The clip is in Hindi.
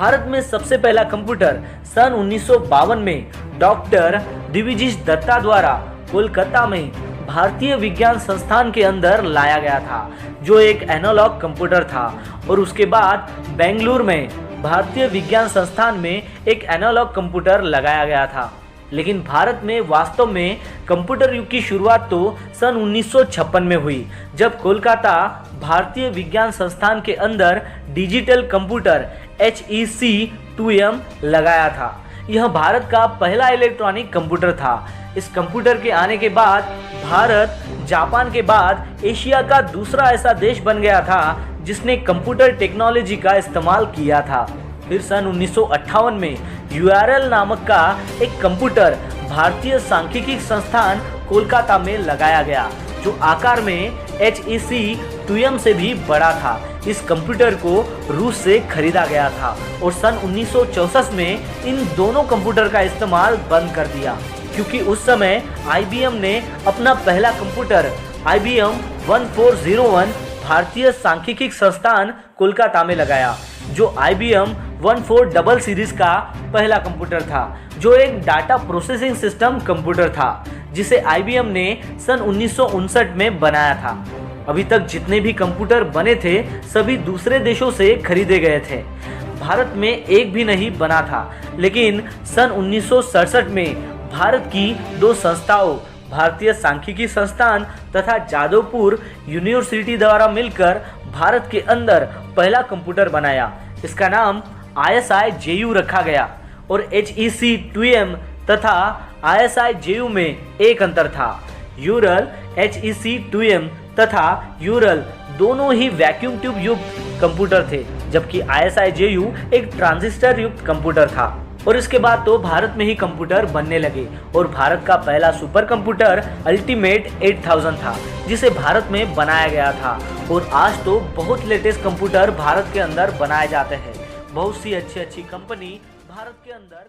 भारत में सबसे पहला कंप्यूटर सन 1952 में डॉक्टर दिविजिश दत्ता द्वारा कोलकाता में भारतीय विज्ञान संस्थान के अंदर लाया गया था, जो एक एनालॉग कंप्यूटर था। और उसके बाद बेंगलुरु में भारतीय विज्ञान संस्थान में एक एनालॉग कंप्यूटर लगाया गया था। लेकिन भारत में वास्तव में कंप्यूटर युग की शुरुआत तो सन 1956 में हुई, जब कोलकाता भारतीय विज्ञान संस्थान के अंदर डिजिटल कंप्यूटर HEC-2M लगाया था। यह भारत का पहला इलेक्ट्रॉनिक कंप्यूटर था। इस कंप्यूटर के आने के बाद भारत जापान के बाद एशिया का दूसरा ऐसा देश बन गया था जिसने कंप्यूटर टेक्नोलॉजी का इस्तेमाल किया था। फिर सन 1958 में URL नामक का एक कंप्यूटर भारतीय सांख्यिकी संस्थान कोलकाता में लगाया गया, जो आकार में HEC-2M से भी बड़ा था। इस कंप्यूटर को रूस से खरीदा गया था और सन 1964 में इन दोनों कंप्यूटर का इस्तेमाल बंद कर दिया, क्योंकि उस समय IBM ने अपना पहला कंप्यूटर IBM 1401 भारतीय सांख्यिकी संस्थान कोलकाता में लगाया, जो IBM 14 सीरीज का पहला कंप्यूटर था, जो एक डाटा प्रोसेसिंग सिस्टम कंप्यूटर था, जिसे IBM ने सन 1959 में बनाया था। अभी तक जितने भी कंप्यूटर बने थे सभी दूसरे देशों से खरीदे गए थे, भारत में एक भी नहीं बना था। लेकिन सन 1967 में भारत की दो संस्थाओं, भारतीय सांख्यिकी संस्थान तथा जादवपुर यूनिवर्सिटी द्वारा मिलकर भारत के अंदर पहला कंप्यूटर बनाया। इसका नाम ISI-JU रखा गया और HEC-2M तथा ISI-JU में एक अंतर था। यूरल HEC-2M तथा यूरल दोनों ही वैक्यूम ट्यूब युक्त कंप्यूटर थे, जबकि ISI-JU एक ट्रांजिस्टर युक्त कंप्यूटर था। और इसके बाद तो भारत में ही कंप्यूटर बनने लगे और भारत का पहला सुपर कंप्यूटर अल्टीमेट 8000 था, जिसे भारत में बनाया गया था। और आज तो बहुत लेटेस्ट कंप्यूटर भारत के अंदर बनाए जाते हैं। बहुत सी अच्छी कंपनी भारत के अंदर